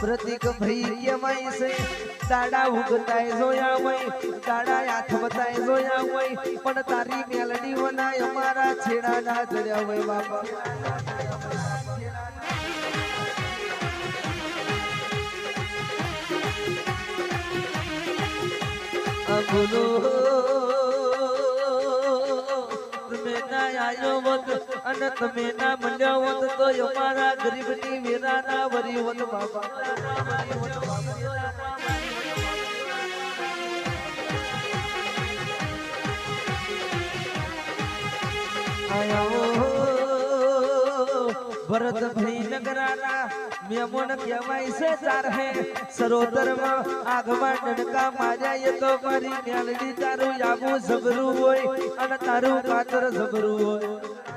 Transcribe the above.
પ્રતિક ભાઈ કેમાય છે દાડા ઉગતાય જોયા હોય દાડા હાથ બતાય જોયા હોય પણ તારી મેલડી વનાય અમારા છેડા ના જડ્યા હોય બાપા બોલો તમે ના આયો વત અને તમે ના મળ્યા વત તો અમારા ગરીબની વેરા ના વરી વત બાપા ભરત ભાઈ નગરાના મેમોન કહેવાય છે ચાર હે સરોવર માં આગમાં ડડકા માર્યા તો મારી મેલડી તારું યાબુ જબરું હોય અને તારું કાતર જબરું હોય